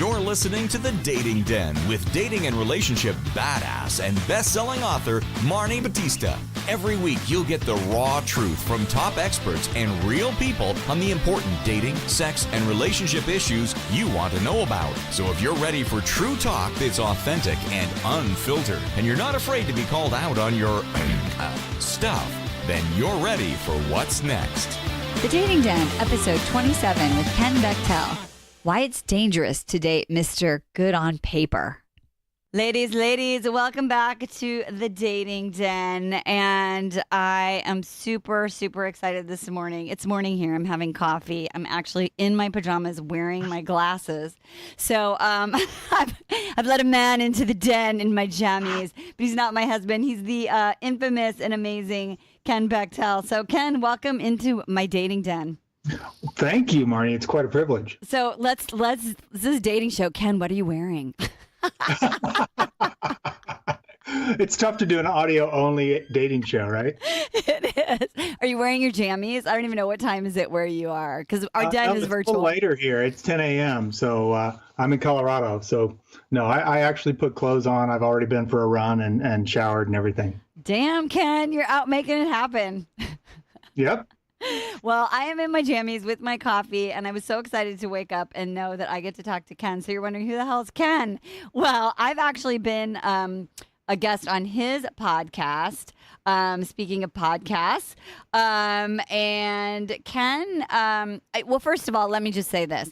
You're listening to The Dating Den with dating and relationship badass and best-selling author Marni Batista. Every week, you'll get the raw truth from top experts and real people on the important dating, sex, and relationship issues you want to know about. So if you're ready for true talk that's authentic and unfiltered, and you're not afraid to be called out on your stuff, then you're ready for what's next. The Dating Den, episode 27 with Ken Bechtel. Why it's dangerous to date Mr. Good on Paper. Ladies, welcome back to The Dating Den. And I am super, super excited this morning. It's morning here. I'm having coffee. I'm actually in my pajamas wearing my glasses. So I've let a man into the den in my jammies, but he's not my husband. He's the infamous and amazing Ken Bechtel. So Ken, welcome into my Dating Den. Thank you, Marni. It's quite a privilege. So this is a dating show. Ken, what are you wearing? It's tough to do an audio-only dating show, right? It is. Are you wearing your jammies? I don't even know what time is it where you are, because our den is virtual. It's a little later here. It's 10 a.m., so I'm in Colorado. So, no, I actually put clothes on. I've already been for a run and showered and everything. Damn, Ken, you're out making it happen. Yep. Well, I am in my jammies with my coffee, and I was so excited to wake up and know that I get to talk to Ken. So you're wondering, who the hell is Ken? Well, I've actually been a guest on his podcast, speaking of podcasts. And Ken, well, first of all, let me just say this.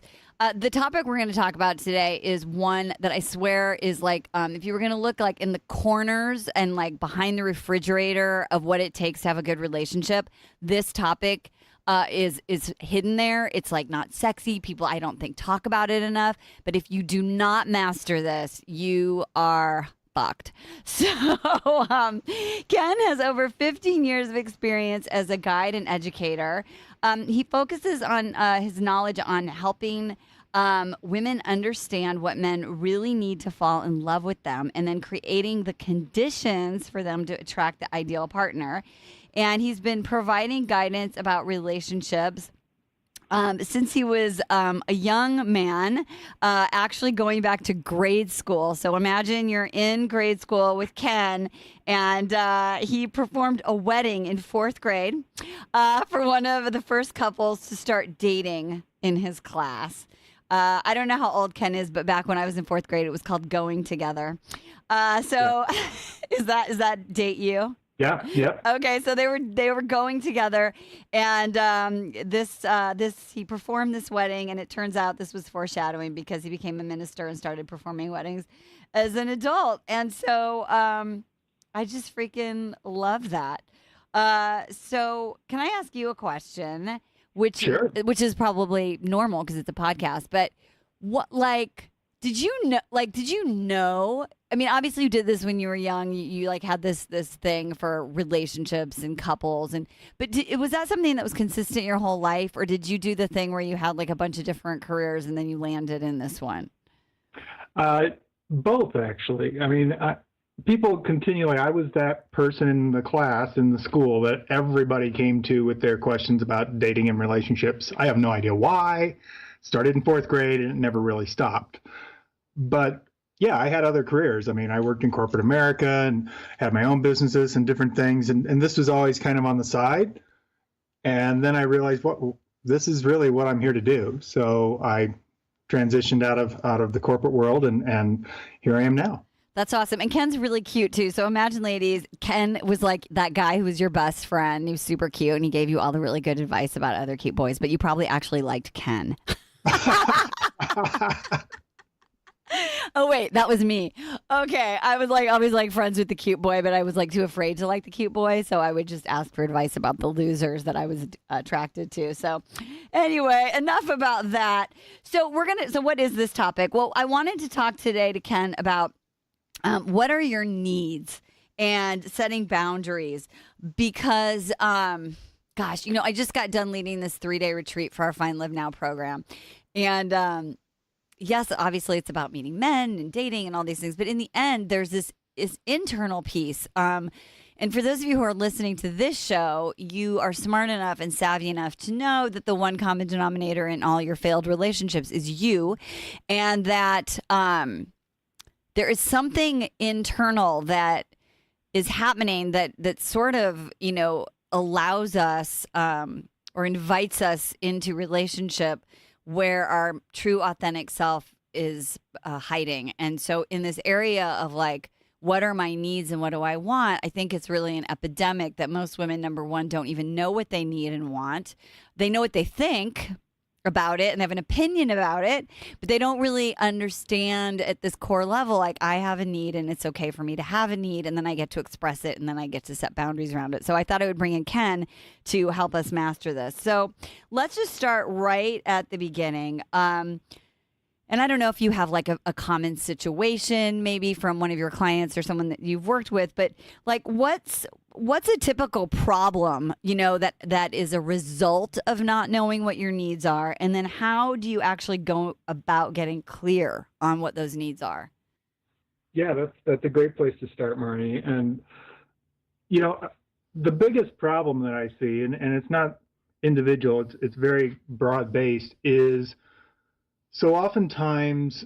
The topic we're going to talk about today is one that I swear is like, if you were going to look like in the corners and like behind the refrigerator of what it takes to have a good relationship, this topic is hidden there. It's like not sexy. People, I don't think, talk about it enough. But if you do not master this, you are fucked. So Ken has over 15 years of experience as a guide and educator. He focuses on his knowledge on helping women understand what men really need to fall in love with them, and then creating the conditions for them to attract the ideal partner. And he's been providing guidance about relationships since he was a young man, actually going back to grade school. So imagine you're in grade school with Ken, and he performed a wedding in fourth grade for one of the first couples to start dating in his class. I don't know how old Ken is, but back when I was in fourth grade, it was called Going Together. So yeah. Is that date you? Yeah. Yep. Okay, so they were going together, and he performed this wedding, and it turns out this was foreshadowing because he became a minister and started performing weddings as an adult, and so I just freaking love that. So can I ask you a question, which is probably normal because it's a podcast, but what did you know? I mean, obviously you did this when you were young. You like had this thing for relationships and couples, but was that something that was consistent your whole life, or did you do the thing where you had like a bunch of different careers and then you landed in this one? Both, actually. I mean, people continually. I was that person in the class in the school that everybody came to with their questions about dating and relationships. I have no idea why. Started in fourth grade and it never really stopped. But yeah, I had other careers. I mean, I worked in corporate America and had my own businesses and different things. And this was always kind of on the side. And then I realized, this is really what I'm here to do. So I transitioned out of the corporate world, and here I am now. That's awesome. And Ken's really cute too. So imagine, ladies, Ken was like that guy who was your best friend. He was super cute, and he gave you all the really good advice about other cute boys, but you probably actually liked Ken. Oh, wait, that was me. Okay. I was like always like friends with the cute boy, but I was like too afraid to like the cute boy. So I would just ask for advice about the losers that I was attracted to. So anyway, enough about that. So what is this topic? Well, I wanted to talk today to Ken about what are your needs and setting boundaries, because, gosh, I just got done leading this 3-day retreat for our Find Live Now program. And, yes, obviously it's about meeting men and dating and all these things. But in the end, there's this internal piece. And And for those of you who are listening to this show, you are smart enough and savvy enough to know that the one common denominator in all your failed relationships is you, and that there is something internal that is happening that sort of, allows us or invites us into relationship where our true authentic self is hiding. And so in this area of like, what are my needs and what do I want? I think it's really an epidemic that most women, number one, don't even know what they need and want. They know what they think about it and they have an opinion about it, but they don't really understand at this core level, like, I have a need and it's okay for me to have a need, and then I get to express it and then I get to set boundaries around it. So I thought I would bring in Ken to help us master this. So let's just start right at the beginning. And I don't know if you have like a common situation, maybe from one of your clients or someone that you've worked with, but like what's a typical problem, that is a result of not knowing what your needs are? And then how do you actually go about getting clear on what those needs are? Yeah, that's a great place to start, Marni. And, the biggest problem that I see, and it's not individual, it's very broad-based, is so oftentimes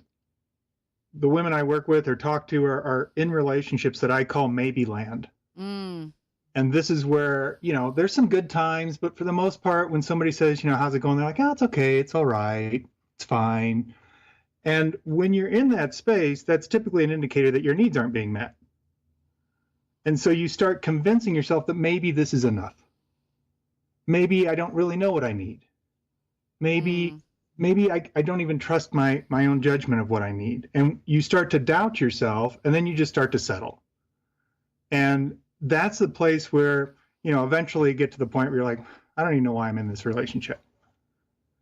the women I work with or talk to are in relationships that I call maybe land. And this is where, there's some good times, but for the most part, when somebody says, how's it going? They're like, oh, it's okay. It's all right. It's fine. And when you're in that space, that's typically an indicator that your needs aren't being met. And so you start convincing yourself that maybe this is enough. Maybe I don't really know what I need. Maybe I don't even trust my own judgment of what I need. And you start to doubt yourself, and then you just start to settle. And that's the place where, eventually you get to the point where you're like, I don't even know why I'm in this relationship.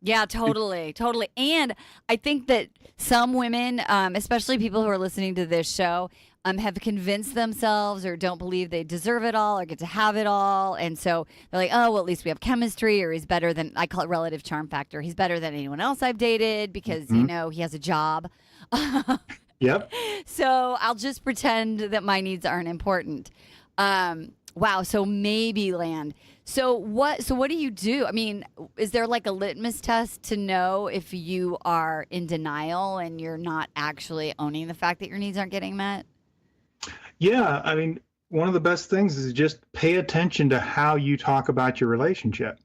Yeah, totally. And I think that some women, especially people who are listening to this show, have convinced themselves or don't believe they deserve it all or get to have it all. And so they're like, oh, well, at least we have chemistry, or he's better than, I call it relative charm factor. He's better than anyone else I've dated because, he has a job. Yep. So I'll just pretend that my needs aren't important. Wow. So maybe land. So what do you do? I mean, is there like a litmus test to know if you are in denial and you're not actually owning the fact that your needs aren't getting met? Yeah. I mean, one of the best things is just pay attention to how you talk about your relationship.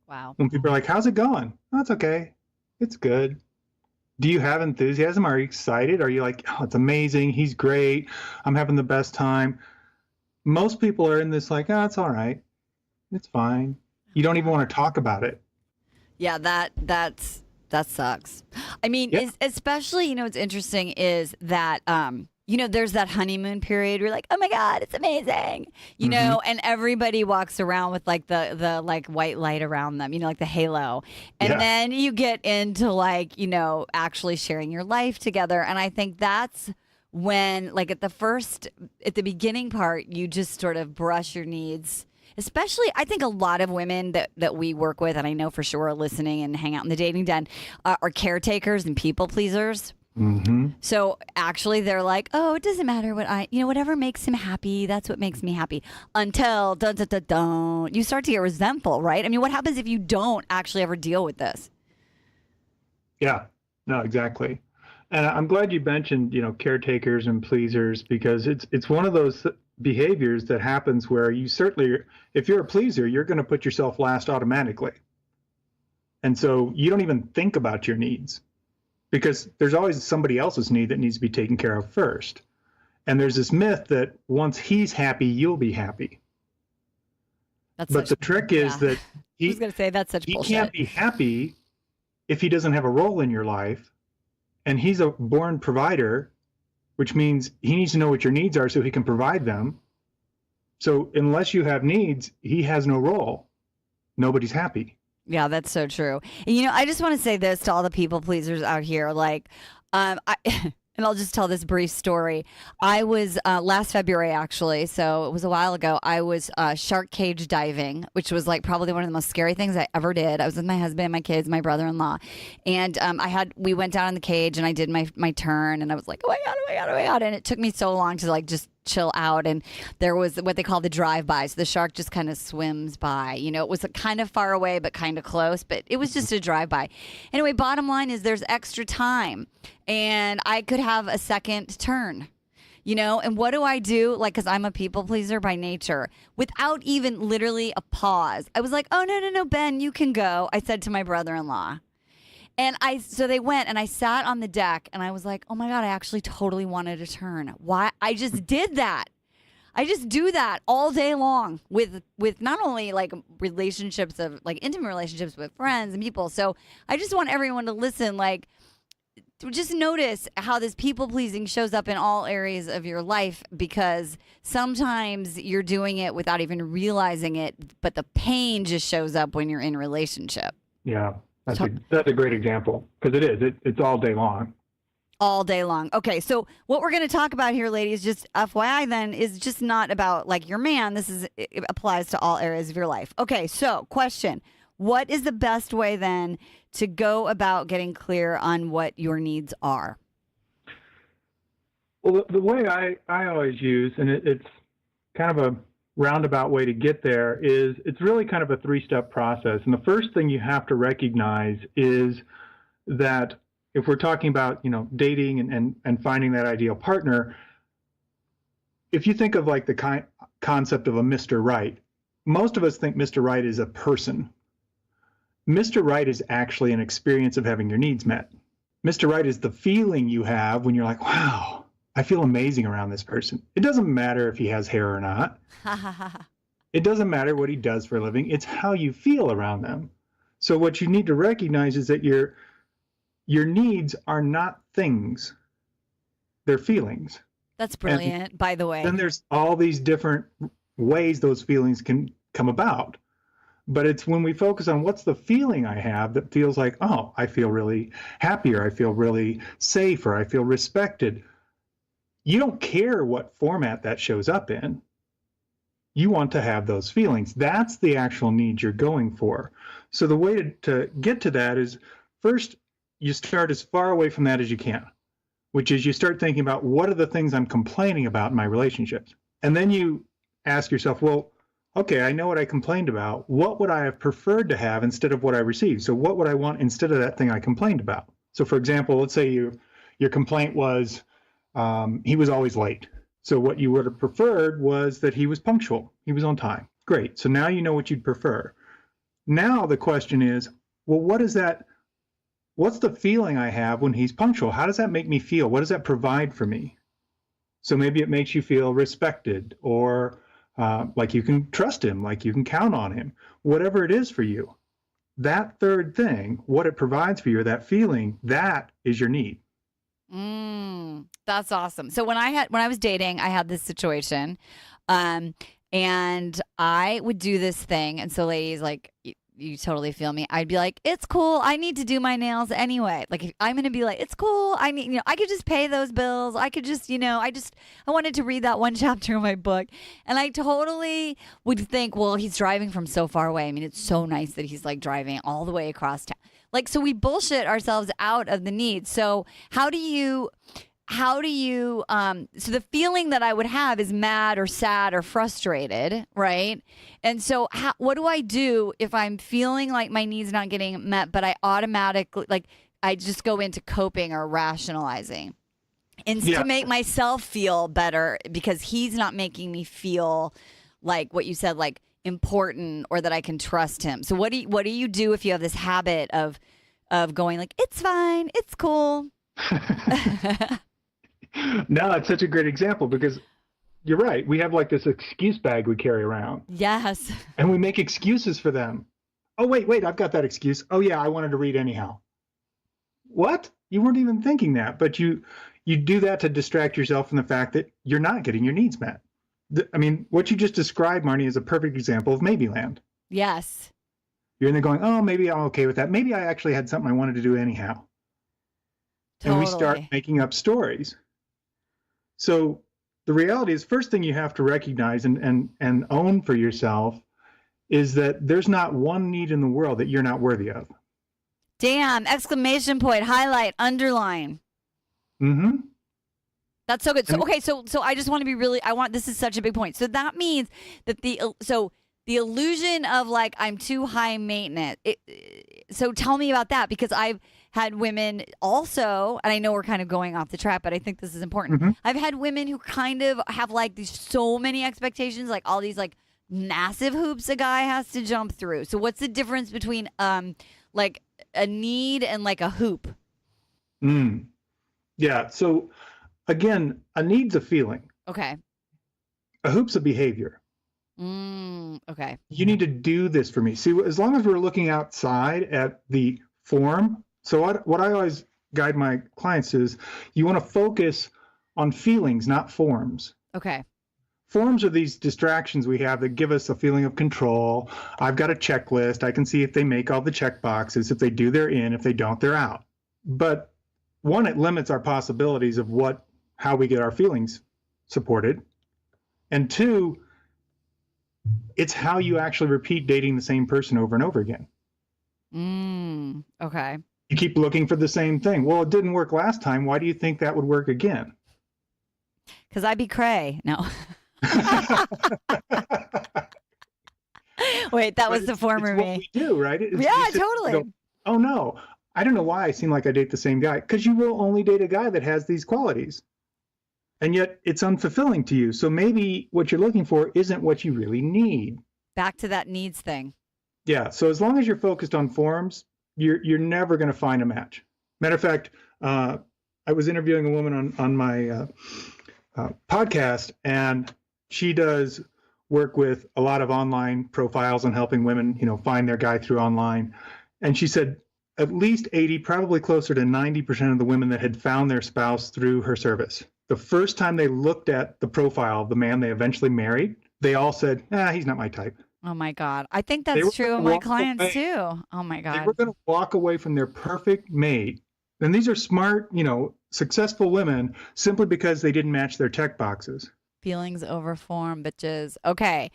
Wow. When people are like, how's it going? Oh, it's okay. It's good. Do you have enthusiasm? Are you excited? Are you like, oh, it's amazing. He's great. I'm having the best time. Most people are in this like, oh, it's all right. It's fine. You don't even want to talk about it. Yeah, that sucks. I mean, Yeah. Especially, what's interesting is that, there's that honeymoon period where you're like, oh my God, it's amazing, and everybody walks around with like the like white light around them, like the halo. And then you get into like, actually sharing your life together. And I think that's when, like at the beginning part, you just sort of brush your needs. Especially, I think a lot of women that we work with, and I know for sure are listening and hang out in the dating den, are caretakers and people pleasers. Mm-hmm. So actually, they're like, oh, it doesn't matter what whatever makes him happy, that's what makes me happy. Until you start to get resentful, right? I mean, what happens if you don't actually ever deal with this? Yeah, no, exactly. And I'm glad you mentioned, caretakers and pleasers, because it's one of those behaviors that happens where you certainly, if you're a pleaser, you're going to put yourself last automatically. And so you don't even think about your needs because there's always somebody else's need that needs to be taken care of first. And there's this myth that once he's happy, you'll be happy. But the trick is that I was going to say that's such he bullshit. Can't be happy if he doesn't have a role in your life. And he's a born provider, which means he needs to know what your needs are so he can provide them. So unless you have needs, he has no role. Nobody's happy. Yeah, that's so true. And, I just want to say this to all the people pleasers out here. Like, and I'll just tell this brief story. I was last February, actually, so it was a while ago. I was shark cage diving, which was like probably one of the most scary things I ever did. I was with my husband, my kids, my brother-in-law, and we went down in the cage, and I did my turn, and I was like, oh my god, and it took me so long to like just chill out. And there was what they call the drive-by. So the shark just kind of swims by. You know, it was kind of far away, but kind of close. But it was just a drive-by. Anyway, bottom line is there's extra time. And I could have a second turn. You know, and what do I do? Like, because I'm a people pleaser by nature, without even literally a pause. I was like, oh, no, Ben, you can go. I said to my brother-in-law. And so they went, and I sat on the deck, and I was like, oh my God, I actually totally wanted to turn. Why? I just did that. I just do that all day long with not only like relationships of like intimate relationships with friends and people. So I just want everyone to listen, like, just notice how this people pleasing shows up in all areas of your life, because sometimes you're doing it without even realizing it, but the pain just shows up when you're in a relationship. Yeah, that's a great example, because it's all day long. All day long. Okay, so what we're going to talk about here, ladies, just FYI then, is just not about like your man. It applies to all areas of your life. Okay, so question. What is the best way then to go about getting clear on what your needs are? Well, the way I always use, and it's kind of a roundabout way to get there, is it's really kind of a 3-step process. And the first thing you have to recognize is that if we're talking about, you know, dating and finding that ideal partner, if you think of like the concept of a Mr. Right, most of us think Mr. Right is a person. Mr. Right is actually an experience of having your needs met. Mr. Right is the feeling you have when you're like, wow, I feel amazing around this person. It doesn't matter if he has hair or not. It doesn't matter what he does for a living. It's how you feel around them. So what you need to recognize is that your needs are not things. They're feelings. That's brilliant, and by the way. Then there's all these different ways those feelings can come about. But it's when we focus on what's the feeling I have that feels like, oh, I feel really happy, or I feel really safe, or I feel respected. You don't care what format that shows up in. You want to have those feelings. That's the actual need you're going for. So the way to get to that is, first, you start as far away from that as you can, which is you start thinking about what are the things I'm complaining about in my relationships. And then you ask yourself, well, okay, I know what I complained about. What would I have preferred to have instead of what I received? So what would I want instead of that thing I complained about? So for example, let's say your complaint was he was always late. So what you would have preferred was that he was punctual. He was on time. Great. So now you know what you'd prefer. Now the question is, well, what's the feeling I have when he's punctual? How does that make me feel? What does that provide for me? So maybe it makes you feel respected, or like you can trust him, like you can count on him, whatever it is for you. That third thing, what it provides for you, that feeling, that is your need. That's awesome. So when I was dating, I had this situation, and I would do this thing. And so ladies, like, you totally feel me. I'd be like, it's cool. I need to do my nails anyway. Like, if I'm going to be like, it's cool. I need, I could just pay those bills. I could just, I wanted to read that one chapter of my book. And I totally would think, well, he's driving from so far away. I mean, it's so nice that he's like driving all the way across town. Like, so we bullshit ourselves out of the need. So how do you, so the feeling that I would have is mad or sad or frustrated, right? And so what do I do if I'm feeling like my needs not getting met, but I automatically, like, I just go into coping or rationalizing to make myself feel better because he's not making me feel like what you said, like important, or that I can trust him. So what do you do if you have this habit of going like, it's fine, it's cool? No, it's such a great example, because you're right. We have like this excuse bag we carry around. Yes. And we make excuses for them. Oh, wait, I've got that excuse. Oh yeah, I wanted to read anyhow. What? You weren't even thinking that, but you do that to distract yourself from the fact that you're not getting your needs met. I mean, what you just described, Marni, is a perfect example of maybe land. Yes. You're in there going, oh, maybe I'm okay with that. Maybe I actually had something I wanted to do anyhow. Totally. And we start making up stories. So the reality is, first thing you have to recognize and own for yourself is that there's not one need in the world that you're not worthy of. Damn! Exclamation point! Highlight! Underline! Mm-hmm. That's so good. So okay, so I just want to be really. This is such a big point. So that means that the illusion of like I'm too high maintenance. So tell me about that, because I've had women also, and I know we're kind of going off the track, but I think this is important. Mm-hmm. I've had women who kind of have like these so many expectations, like all these like massive hoops a guy has to jump through. So what's the difference between like a need and like a hoop? Yeah. So again, a need's a feeling. Okay. A hoop's a behavior. Okay. You need to do this for me. See, as long as we're looking outside at the form. So what I always guide my clients is you want to focus on feelings, not forms. Okay. Forms are these distractions we have that give us a feeling of control. I've got a checklist. I can see if they make all the check boxes. If they do, they're in. If they don't, they're out. But one, it limits our possibilities of how we get our feelings supported. And two, it's how you actually repeat dating the same person over and over again. Okay. You keep looking for the same thing. Well, it didn't work last time. Why do you think that would work again? Because I be cray. No. Wait, that was the former me. What we do, right? Totally. Go, oh no, I don't know why I seem like I date the same guy. Because you will only date a guy that has these qualities. And yet it's unfulfilling to you. So maybe what you're looking for isn't what you really need. Back to that needs thing. Yeah. So as long as you're focused on forms, you're never going to find a match. Matter of fact, I was interviewing a woman on my podcast, and she does work with a lot of online profiles and helping women, find their guy through online. And she said at least 80, probably closer to 90% of the women that had found their spouse through her service, the first time they looked at the profile of the man they eventually married, they all said, he's not my type. Oh my God. I think that's true of my clients too. Oh my God. They were going to walk away from their perfect mate. And these are smart, successful women simply because they didn't match their check boxes. Feelings over form, bitches. Okay.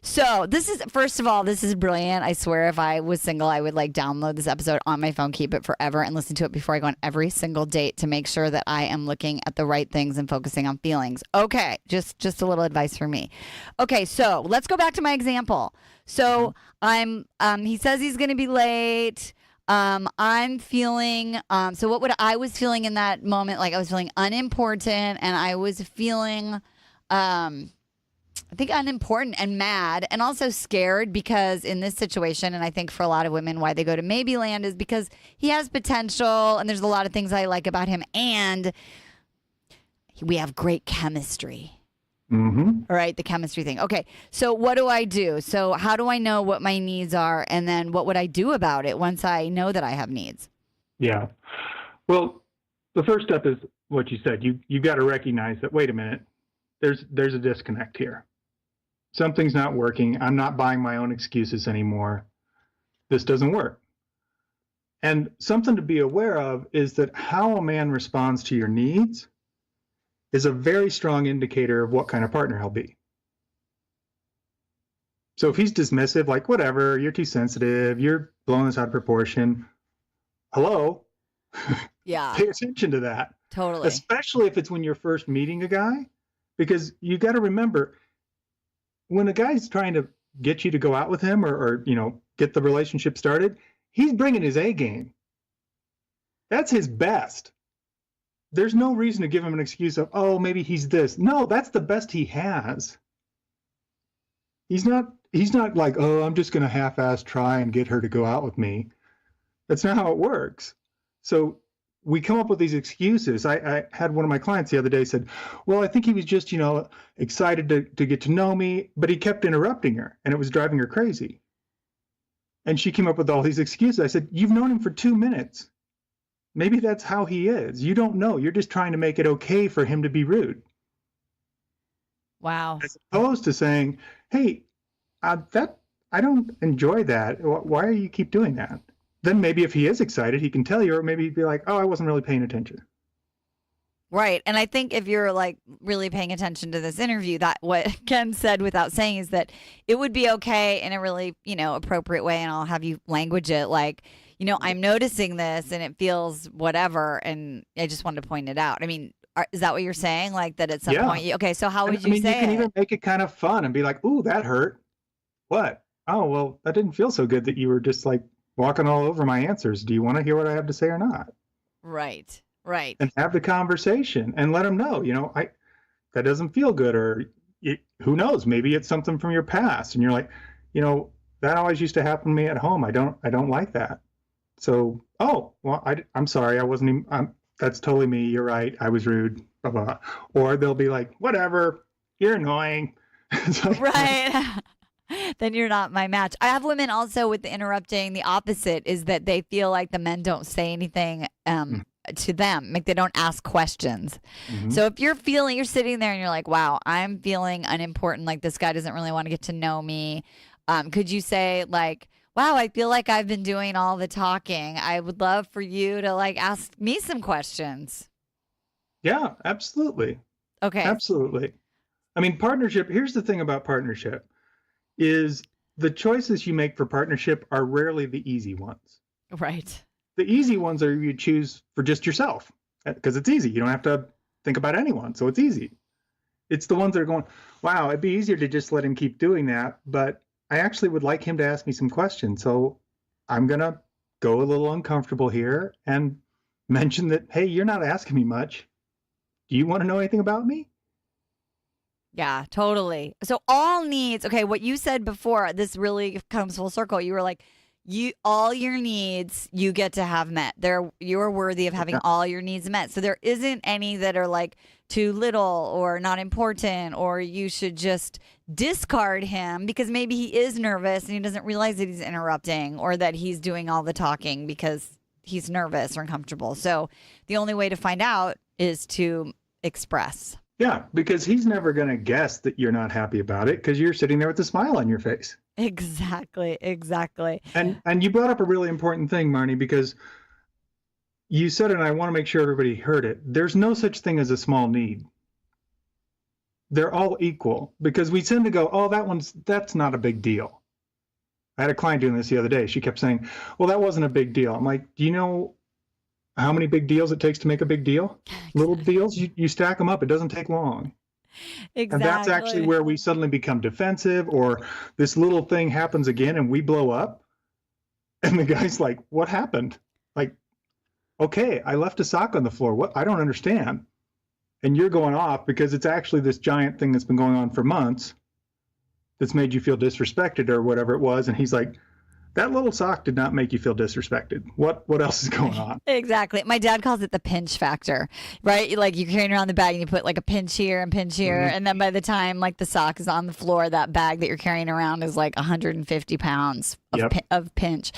So this is, first of all, this is brilliant. I swear if I was single, I would like download this episode on my phone, keep it forever, and listen to it before I go on every single date to make sure that I am looking at the right things and focusing on feelings. Okay. Just a little advice for me. Okay. So let's go back to my example. So he says he's going to be late. I'm feeling, so I was feeling in that moment, like I was feeling unimportant, and I was feeling, I think unimportant and mad, and also scared, because in this situation, and I think for a lot of women, why they go to maybe land is because he has potential and there's a lot of things I like about him, and we have great chemistry. Mm-hmm. All right, the chemistry thing. Okay, so what do I do? So how do I know what my needs are, and then what would I do about it once I know that I have needs? Yeah. Well, the first step is what you said. You've got to recognize that, wait a minute, there's a disconnect here. Something's not working. I'm not buying my own excuses anymore. This doesn't work. And something to be aware of is that how a man responds to your needs is a very strong indicator of what kind of partner he'll be. So if he's dismissive, like, whatever, you're too sensitive, you're blowing this out of proportion, hello? Yeah. Pay attention to that. Totally. Especially if it's when you're first meeting a guy, because you got to remember, when a guy's trying to get you to go out with him or get the relationship started, he's bringing his A game. That's his best. There's no reason to give him an excuse of, oh, maybe he's this. No, that's the best he has. He's not like, oh, I'm just going to half-ass try and get her to go out with me. That's not how it works. So we come up with these excuses. I had one of my clients the other day said, well, I think he was just, excited to get to know me, but he kept interrupting her and it was driving her crazy. And she came up with all these excuses. I said, you've known him for 2 minutes. Maybe that's how he is. You don't know. You're just trying to make it okay for him to be rude. Wow. As opposed to saying, hey, I don't enjoy that. Why do you keep doing that? Then maybe if he is excited, he can tell you, or maybe he'd be like, oh, I wasn't really paying attention. Right. And I think if you're like really paying attention to this interview, that what Ken said without saying is that it would be okay in a really, appropriate way. And I'll have you language it like, I'm noticing this and it feels whatever, and I just wanted to point it out. I mean, is that what you're saying? Like that at some point? Okay, so how would you say you can it? even make it kind of fun and be like, "Ooh, that hurt. What? Oh, well, that didn't feel so good that you were just like walking all over my answers. Do you want to hear what I have to say or not?" Right. And have the conversation and let them know, that doesn't feel good, or who knows, maybe it's something from your past, and you're like, that always used to happen to me at home. I don't like that. So, oh, well, I'm sorry, I wasn't even, that's totally me. You're right. I was rude. Blah, blah, blah. Or they'll be like, whatever, you're annoying. Right. Then you're not my match. I have women also with the interrupting. The opposite is that they feel like the men don't say anything to them. Like they don't ask questions. Mm-hmm. So if you're sitting there and you're like, wow, I'm feeling unimportant. Like this guy doesn't really want to get to know me. Could you say like, wow, I feel like I've been doing all the talking. I would love for you to like ask me some questions. Yeah, absolutely. Okay. Absolutely. I mean, partnership, here's the thing about partnership is the choices you make for partnership are rarely the easy ones. Right. The easy ones are you choose for just yourself because it's easy. You don't have to think about anyone. So it's easy. It's the ones that are going, wow, it'd be easier to just let him keep doing that. But I actually would like him to ask me some questions. So I'm going to go a little uncomfortable here and mention that, hey, you're not asking me much. Do you want to know anything about me? Yeah, totally. So all needs, okay, what you said before, this really comes full circle. You were like, all your needs you get to have met. You're worthy of having all your needs met. So there isn't any that are like too little or not important, or you should just discard him because maybe he is nervous and he doesn't realize that he's interrupting or that he's doing all the talking because he's nervous or uncomfortable. So the only way to find out is to express. Yeah, because he's never going to guess that you're not happy about it because you're sitting there with a smile on your face. Exactly. And you brought up a really important thing, Marni, because you said it, and I want to make sure everybody heard it. There's no such thing as a small need. They're all equal because we tend to go, oh, that's not a big deal. I had a client doing this the other day. She kept saying, well, that wasn't a big deal. I'm like, do you know how many big deals it takes to make a big deal? Little deals, you stack them up. It doesn't take long. Exactly. And that's actually where we suddenly become defensive, or this little thing happens again and we blow up. And the guy's like, what happened? Like, okay, I left a sock on the floor. What? I don't understand. And you're going off because it's actually this giant thing that's been going on for months that's made you feel disrespected or whatever it was. And he's like, that little sock did not make you feel disrespected. What else is going on? Exactly. My dad calls it the pinch factor, right? Like you're carrying around the bag and you put like a pinch here and pinch here. Mm-hmm. And then by the time like the sock is on the floor, that bag that you're carrying around is like 150 pounds of pinch.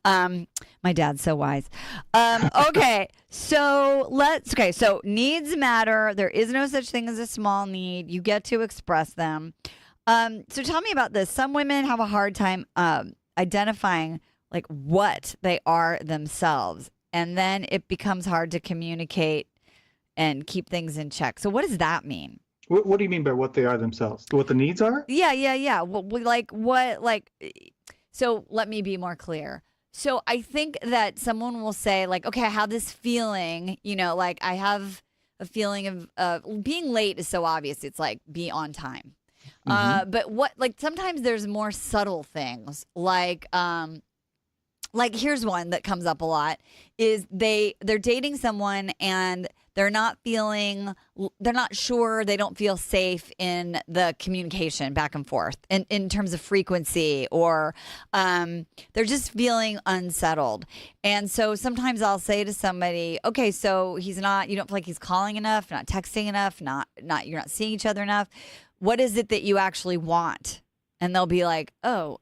My dad's so wise. Okay. So needs matter. There is no such thing as a small need. You get to express them. So tell me about this. Some women have a hard time, identifying like what they are themselves, and then it becomes hard to communicate and keep things in check. So what does that mean? What do you mean by what they are themselves? What the needs are? Yeah. So let me be more clear. So I think that someone will say like, okay, I have this feeling, like I have a feeling of being late is so obvious. It's like be on time. Mm-hmm. But sometimes there's more subtle things like here's one that comes up a lot is they're dating someone and they're not sure, they don't feel safe in the communication back and forth in terms of frequency, or they're just feeling unsettled. And so sometimes I'll say to somebody, okay, so you don't feel like he's calling enough, not texting enough, you're not seeing each other enough. What is it that you actually want? And they'll be like, oh,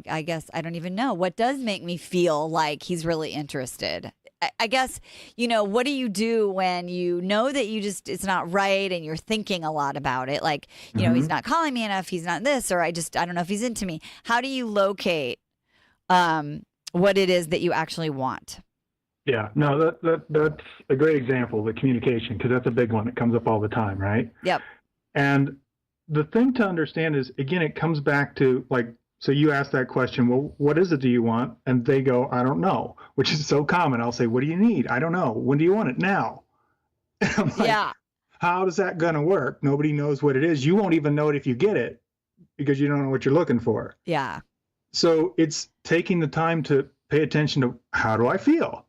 I guess I don't even know. What does make me feel like he's really interested? I guess, what do you do when you know that it's not right and you're thinking a lot about it? Like, he's not calling me enough. He's not this, or I don't know if he's into me. How do you locate what it is that you actually want? Yeah, no, that's a great example, the communication, because that's a big one that comes up all the time, right? Yep. And the thing to understand is, again, it comes back to like So you ask that question, well, what is it do you want? And they go, I don't know, which is so common. I'll say, what do you need? I don't know. When do you want it? Now. And I'm like, Yeah. how is that going to work? Nobody knows what it is. You won't even know it if you get it because you don't know what you're looking for. Yeah. So it's taking the time to pay attention to, how do I feel?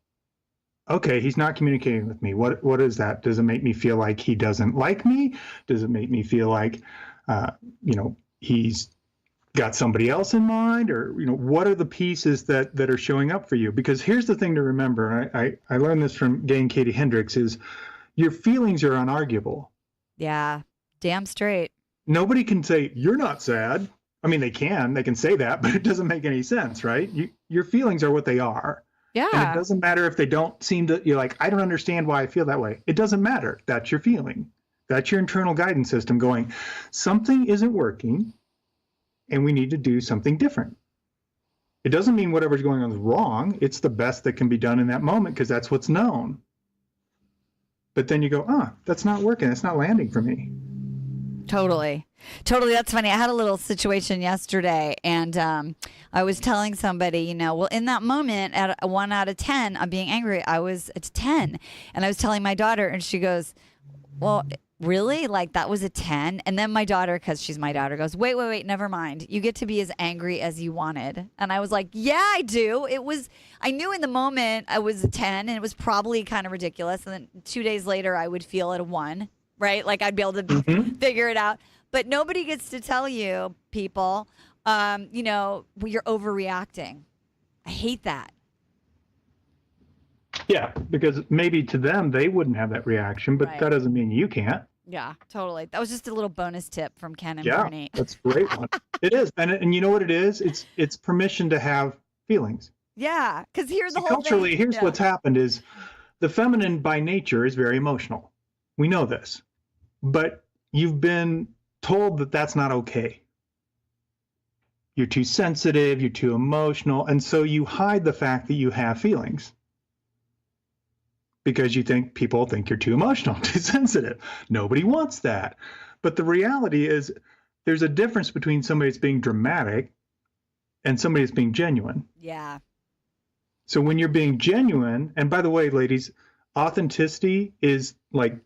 Okay, he's not communicating with me. What is that? Does it make me feel like he doesn't like me? Does it make me feel like, he's got somebody else in mind? Or, what are the pieces that are showing up for you? Because here's the thing to remember. I learned this from Gay and Katie Hendricks, is your feelings are unarguable. Yeah. Damn straight. Nobody can say, you're not sad. I mean, they can say that, but it doesn't make any sense, right? Your feelings are what they are. Yeah. And it doesn't matter if they don't seem to, you're like, I don't understand why I feel that way. It doesn't matter. That's your feeling. That's your internal guidance system going, something isn't working and we need to do something different. It doesn't mean whatever's going on is wrong. It's the best that can be done in that moment because that's what's known. But then you go, that's not working. It's not landing for me. Totally. That's funny. I had a little situation yesterday, and I was telling somebody, well, in that moment, at a 1 out of 10, I'm being angry. I was at 10, and I was telling my daughter, and she goes, well, really? Like, that was a 10? And then my daughter, because she's my daughter, goes, wait, never mind. You get to be as angry as you wanted. And I was like, yeah, I do. I knew in the moment I was a 10, and it was probably kind of ridiculous. And then 2 days later, I would feel at a 1. Right? Like I'd be able to figure it out. But nobody gets to tell you, people, you're overreacting. I hate that. Yeah, because maybe to them, they wouldn't have that reaction, but that doesn't mean you can't. Yeah, totally. That was just a little bonus tip from Ken and Yeah, Marni. that's a great one. It is. And you know what it is? It's permission to have feelings. Yeah, because here's the whole culturally, thing. Here's what's happened is the feminine by nature is very emotional. We know this. But you've been told that that's not okay. You're too sensitive, you're too emotional, and so you hide the fact that you have feelings. Because you think people think you're too emotional, too sensitive. Nobody wants that. But the reality is there's a difference between somebody that's being dramatic and somebody that's being genuine. Yeah. So when you're being genuine, and by the way, ladies, authenticity is like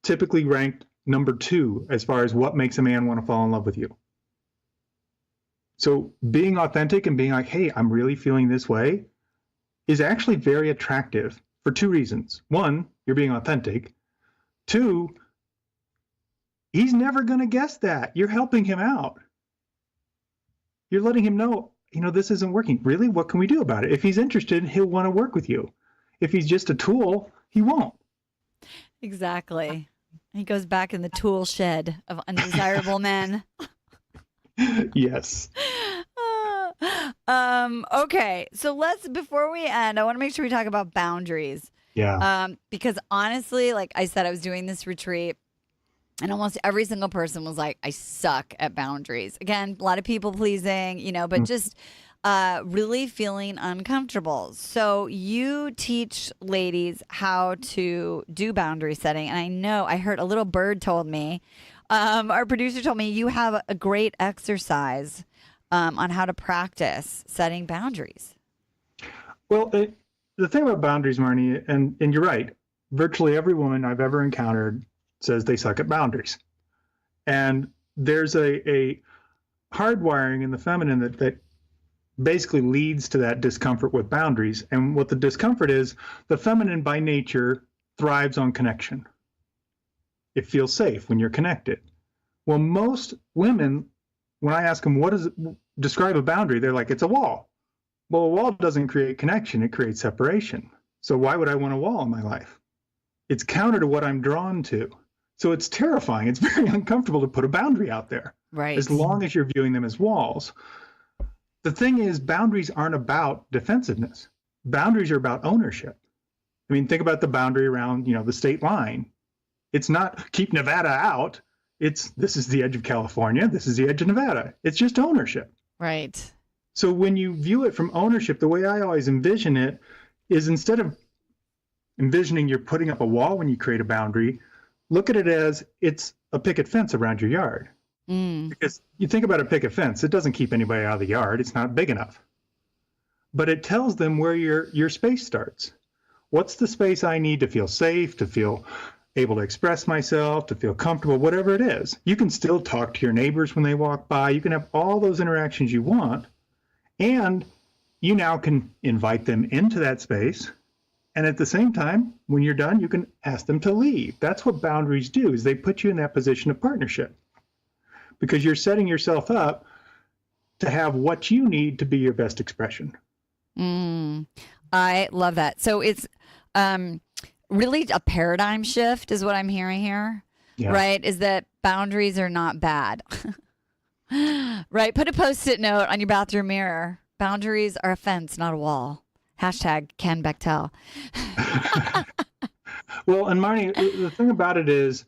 typically ranked number 2 as far as what makes a man want to fall in love with you. So being authentic and being like, hey, I'm really feeling this way is actually very attractive for 2 reasons. 1, you're being authentic. 2, he's never going to guess that. You're helping him out. You're letting him know, this isn't working. Really? What can we do about it? If he's interested, he'll want to work with you. If he's just a tool, he won't. Exactly. He goes back in the tool shed of undesirable men. Yes. Okay. So before we end, I want to make sure we talk about boundaries. Yeah. Because honestly, like I said, I was doing this retreat and almost every single person was like, I suck at boundaries. Again, a lot of people pleasing, but just really feeling uncomfortable. So you teach ladies how to do boundary setting. And I heard a little bird told me, our producer told me you have a great exercise on how to practice setting boundaries. Well, the thing about boundaries, Marni, and you're right, virtually every woman I've ever encountered says they suck at boundaries. And there's a hardwiring in the feminine that basically leads to that discomfort with boundaries. And what the discomfort is, the feminine by nature thrives on connection. It feels safe when you're connected. Well, most women, when I ask them, describe a boundary, they're like, it's a wall. Well, a wall doesn't create connection, it creates separation. So why would I want a wall in my life? It's counter to what I'm drawn to. So it's terrifying. It's very uncomfortable to put a boundary out there. Right. As long as you're viewing them as walls. The thing is, boundaries aren't about defensiveness. Boundaries are about ownership. I mean, think about the boundary around, the state line. It's not keep Nevada out. This is the edge of California. This is the edge of Nevada. It's just ownership. Right. So when you view it from ownership, the way I always envision it is instead of envisioning you're putting up a wall when you create a boundary, look at it as it's a picket fence around your yard. Because you think about a picket fence, it doesn't keep anybody out of the yard. It's not big enough. But it tells them where your space starts. What's the space I need to feel safe, to feel able to express myself, to feel comfortable, whatever it is. You can still talk to your neighbors when they walk by. You can have all those interactions you want. And you now can invite them into that space. And at the same time, when you're done, you can ask them to leave. That's what boundaries do, is they put you in that position of partnership. Because you're setting yourself up to have what you need to be your best expression. I love that. So it's really a paradigm shift is what I'm hearing here, right? Is that boundaries are not bad, right? Put a Post-it note on your bathroom mirror. Boundaries are a fence, not a wall. Hashtag Ken Bechtel. Well, and Marni, the thing about it is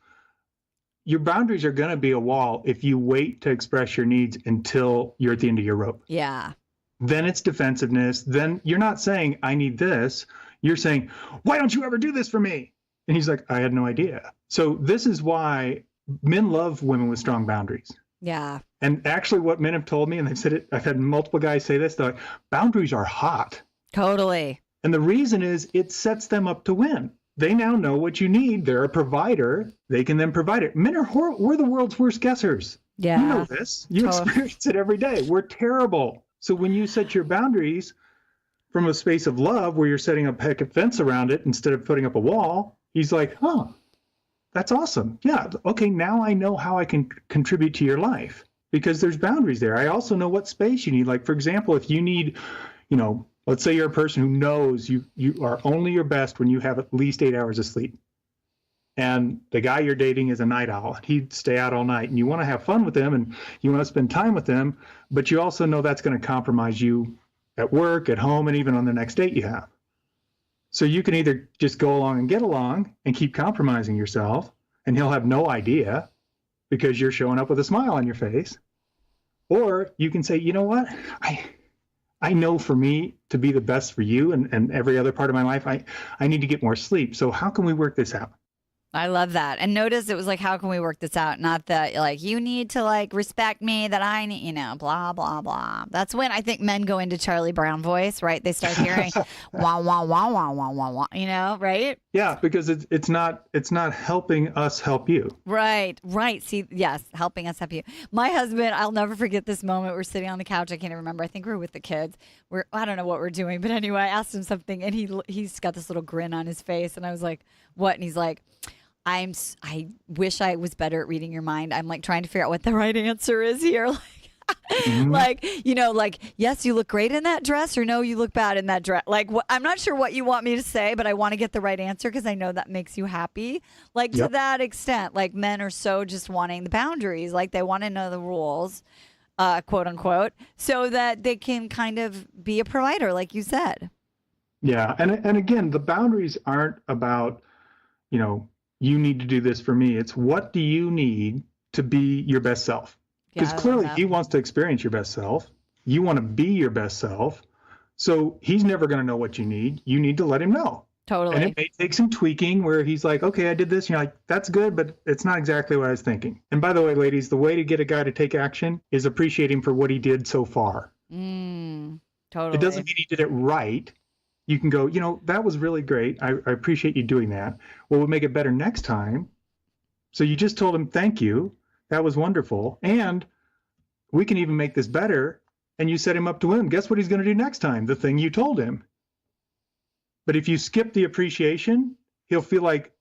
your boundaries are going to be a wall if you wait to express your needs until you're at the end of your rope. Yeah. Then it's defensiveness. Then you're not saying, I need this. You're saying, why don't you ever do this for me? And he's like, I had no idea. So this is why men love women with strong boundaries. Yeah. And actually what men have told me, and they've said it, I've had multiple guys say this, they're like, boundaries are hot. Totally. And the reason is it sets them up to win. They now know what you need. They're a provider. They can then provide it. Men are we're the world's worst guessers. Yeah. You know this. You experience it every day. We're terrible. So when you set your boundaries from a space of love where you're setting a picket fence around it instead of putting up a wall, he's like, oh, that's awesome. Yeah, okay, now I know how I can contribute to your life because there's boundaries there. I also know what space you need. Like, for example, if you need, let's say you're a person who knows you are only your best when you have at least 8 hours of sleep. And the guy you're dating is a night owl. He'd stay out all night and you want to have fun with him and you want to spend time with him, but you also know that's going to compromise you at work, at home, and even on the next date you have. So you can either just go along and get along and keep compromising yourself and he'll have no idea because you're showing up with a smile on your face. Or you can say, you know what? I know for me to be the best for you and every other part of my life, I need to get more sleep. So how can we work this out? I love that. And notice it was like, how can we work this out? Not that like, you need to like respect me, that I need, blah, blah, blah. That's when I think men go into Charlie Brown voice, right? They start hearing wah, wah, wah, wah, wah, wah, wah, right? Yeah, because it's not helping us help you. Right. See, yes, helping us help you. My husband, I'll never forget this moment. We're sitting on the couch. I can't even remember. I think we were with the kids. I don't know what we're doing, but anyway, I asked him something and he's got this little grin on his face. And I was like, what? And he's like, I wish I was better at reading your mind. I'm like trying to figure out what the right answer is here. Like, yes, you look great in that dress, or no, you look bad in that dress. Like, I'm not sure what you want me to say, but I want to get the right answer because I know that makes you happy. Like, to that extent, like men are so just wanting the boundaries. Like they want to know the rules, quote unquote, so that they can kind of be a provider, like you said. Yeah. And again, the boundaries aren't about, you need to do this for me. It's what do you need to be your best self? Because clearly he wants to experience your best self. You want to be your best self. So he's never going to know what you need. You need to let him know. Totally. And it may take some tweaking where he's like, okay, I did this. And you're like, that's good, but it's not exactly what I was thinking. And by the way, ladies, the way to get a guy to take action is appreciate him for what he did so far. Totally. It doesn't mean he did it right. You can go, that was really great. I appreciate you doing that. Well, we'll make it better next time. So you just told him, thank you. That was wonderful. And we can even make this better. And you set him up to win. Guess what he's going to do next time? The thing you told him. But if you skip the appreciation, he'll feel like,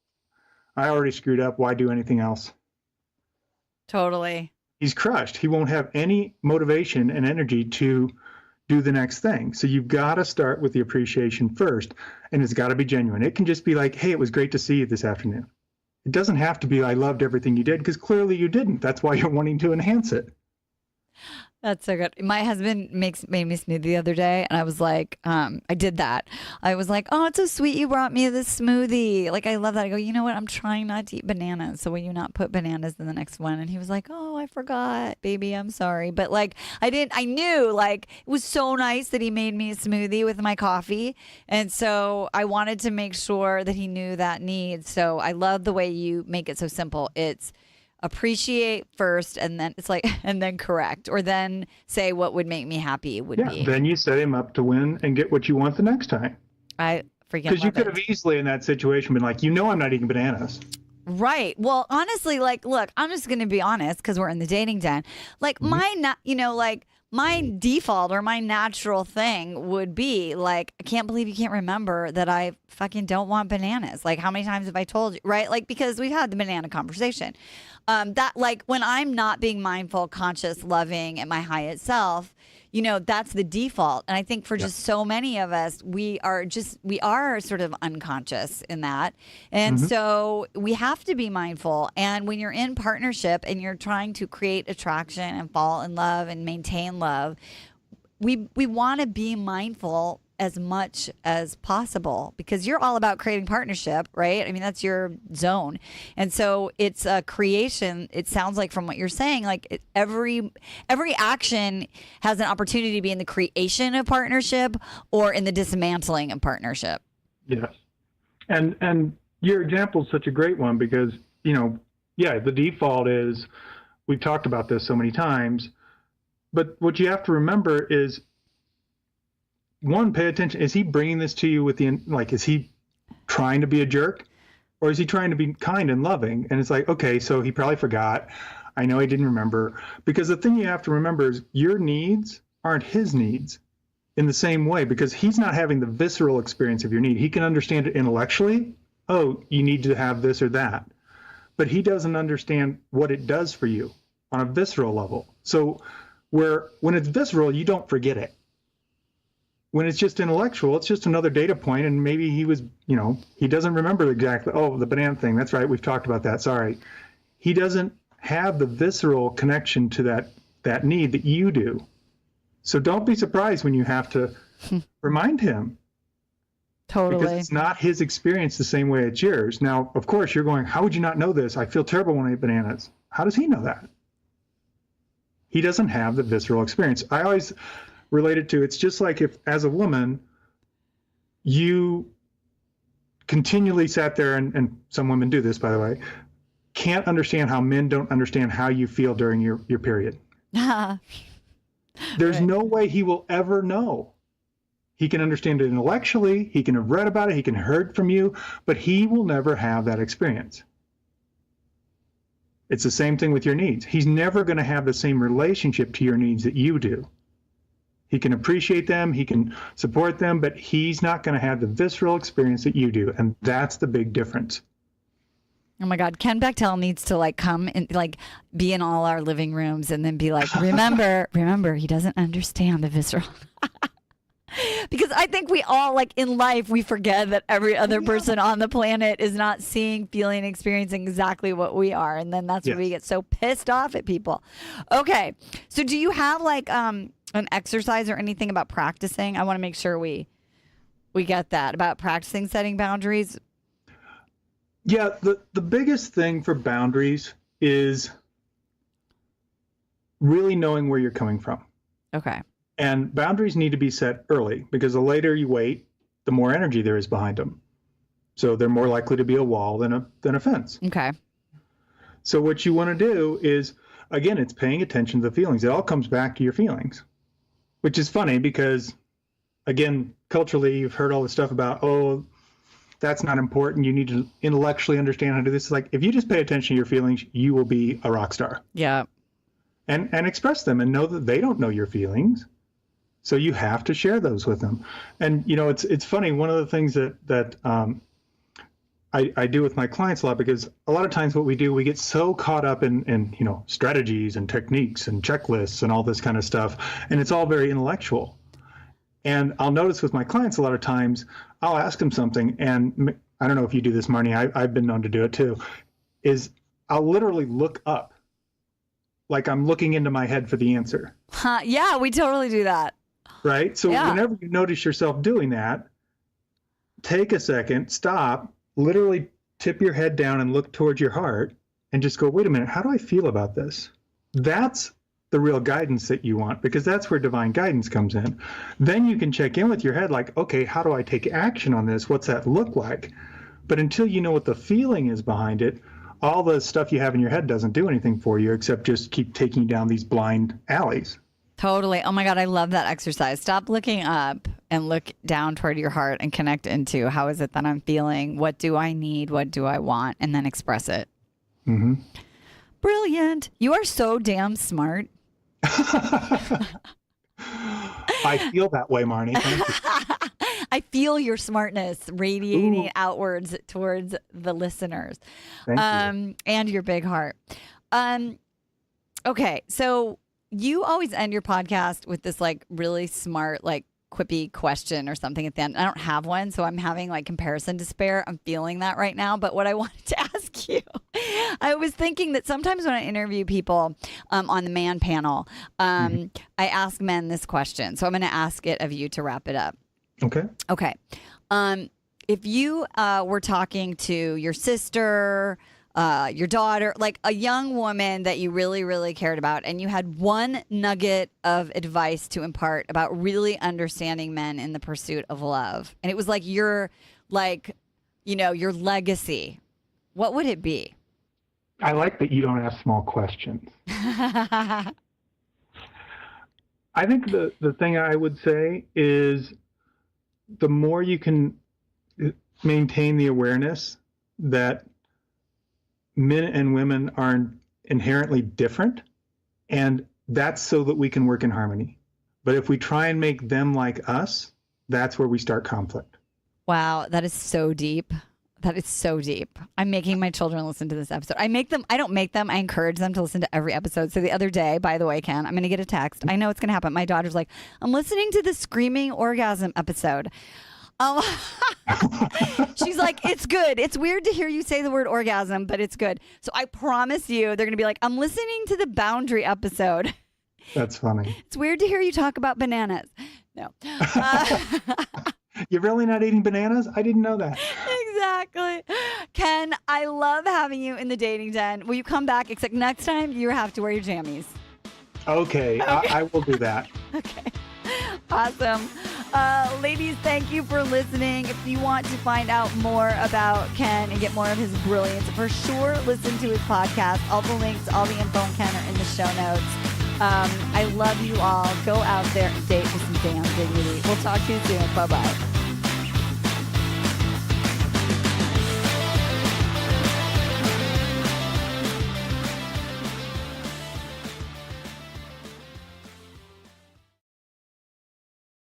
I already screwed up. Why do anything else? Totally. He's crushed. He won't have any motivation and energy to do the next thing. So you've got to start with the appreciation first, and it's got to be genuine. It can just be like, hey, it was great to see you this afternoon. It doesn't have to be, I loved everything you did, because clearly you didn't. That's why you're wanting to enhance it. That's so good. My husband made me smoothie the other day, and I was like, I did that. I was like, oh, it's so sweet you brought me this smoothie. Like, I love that. I go, you know what? I'm trying not to eat bananas, so will you not put bananas in the next one? And he was like, oh, I forgot, baby. I'm sorry. But like, I knew, like, it was so nice that he made me a smoothie with my coffee. And so I wanted to make sure that he knew that need. So I love the way you make it so simple. It's appreciate first, and then it's like, and then correct, or then say what would make me happy would be. Then you set him up to win and get what you want the next time. I freaking Because you love could it. have easily in that situation been like, I'm not eating bananas. Right. Well, honestly, like, look, I'm just going to be honest because we're in the dating den. Like, my default or my natural thing would be like, I can't believe you can't remember that I fucking don't want bananas. Like, how many times have I told you? Right. Like, because we've had the banana conversation. That, like, when I'm not being mindful, conscious, loving, and my highest self, that's the default. And I think for just so many of us, we are sort of unconscious in that. And so we have to be mindful. And when you're in partnership and you're trying to create attraction and fall in love and maintain love, we want to be mindful as much as possible because you're all about creating partnership, right? I mean, that's your zone. And so it's a creation. It sounds like from what you're saying, like every action has an opportunity to be in the creation of partnership or in the dismantling of partnership. Yes. And your example is such a great one because, the default is, we've talked about this so many times, but what you have to remember is, one, pay attention. Is he bringing this to you with is he trying to be a jerk or is he trying to be kind and loving? And it's like, okay, so he probably forgot. I know he didn't remember, because the thing you have to remember is your needs aren't his needs in the same way, because he's not having the visceral experience of your need. He can understand it intellectually. Oh, you need to have this or that, but he doesn't understand what it does for you on a visceral level. So when it's visceral, you don't forget it. When it's just intellectual, it's just another data point, and maybe he was, he doesn't remember exactly, the banana thing, that's right, we've talked about that, sorry. He doesn't have the visceral connection to that need that you do. So don't be surprised when you have to remind him. Totally. Because it's not his experience the same way it's yours. Now, of course, you're going, how would you not know this? I feel terrible when I eat bananas. How does he know that? He doesn't have the visceral experience. I always related to, it's just like if, as a woman, you continually sat there, and some women do this, by the way, can't understand how men don't understand how you feel during your period. There's no way he will ever know. He can understand it intellectually, he can have read about it, he can have heard from you, but he will never have that experience. It's the same thing with your needs. He's never going to have the same relationship to your needs that you do. He can appreciate them, he can support them, but he's not going to have the visceral experience that you do. And that's the big difference. Oh my God, Ken Bechtel needs to come and be in all our living rooms and then be like, remember, he doesn't understand the visceral. Because I think we all, in life, we forget that every other person on the planet is not seeing, feeling, experiencing exactly what we are. And then that's when we get so pissed off at people. Okay. So do you have an exercise or anything about practicing? I want to make sure we get that about practicing setting boundaries. Yeah. The biggest thing for boundaries is really knowing where you're coming from. Okay. And boundaries need to be set early, because the later you wait, the more energy there is behind them. So they're more likely to be a wall than a fence. Okay. So what you want to do is, again, it's paying attention to the feelings. It all comes back to your feelings, which is funny because, again, culturally, you've heard all this stuff about, that's not important. You need to intellectually understand how to do this. It's like, if you just pay attention to your feelings, you will be a rock star. Yeah. And express them and know that they don't know your feelings. So you have to share those with them. And, it's funny. One of the things that I do with my clients a lot, because a lot of times what we do, we get so caught up in strategies and techniques and checklists and all this kind of stuff. And it's all very intellectual. And I'll notice with my clients a lot of times, I'll ask them something. And I don't know if you do this, Marni, I've been known to do it too, is I'll literally look up, like I'm looking into my head for the answer. Yeah, we totally do that. Right? So whenever you notice yourself doing that, take a second, stop, literally tip your head down and look towards your heart and just go, wait a minute, how do I feel about this? That's the real guidance that you want, because that's where divine guidance comes in. Then you can check in with your head like, okay, how do I take action on this? What's that look like? But until you know what the feeling is behind it, all the stuff you have in your head doesn't do anything for you except just keep taking you down these blind alleys. Totally. Oh my God, I love that exercise. Stop looking up and look down toward your heart and connect into how is it that I'm feeling? What do I need? What do I want? And then express it. Mm-hmm. Brilliant. You are so damn smart. I feel that way, Marni. Thank you. I feel your smartness radiating outwards towards the listeners. Thank you. And your big heart. Okay, so you always end your podcast with this like really smart, like quippy question or something at the end. I don't have one, so I'm having like comparison despair. I'm feeling that right now. But what I wanted to ask you, I was thinking that sometimes when I interview people on the man panel, I ask men this question. So I'm going to ask it of you to wrap it up. Okay. Okay. If you were talking to your sister, your daughter, like a young woman that you really, really cared about, and you had one nugget of advice to impart about really understanding men in the pursuit of love, and it was like your legacy, what would it be? I like that you don't ask small questions. I think the thing I would say is the more you can maintain the awareness that men and women are inherently different, and that's so that we can work in harmony. But if we try and make them like us, that's where we start conflict. Wow, that is so deep. That is so deep. I'm making my children listen to this episode. I don't make them. I encourage them to listen to every episode. So the other day, by the way, Ken, I'm going to get a text. I know it's going to happen. My daughter's like, I'm listening to the screaming orgasm episode. She's like, it's good. It's weird to hear you say the word orgasm, but it's good. So I promise you, they're going to be like, I'm listening to the boundary episode. That's funny. It's weird to hear you talk about bananas. No. You're really not eating bananas? I didn't know that. Exactly. Ken, I love having you in the dating den. Will you come back? Except next time you have to wear your jammies. Okay. I will do that. Okay. Awesome. Ladies, thank you for listening. If you want to find out more about Ken and get more of his brilliance, for sure, listen to his podcast. All the links, all the info on Ken are in the show notes. I love you all. Go out there and date with some damn dignity. We'll talk to you soon. Bye-bye.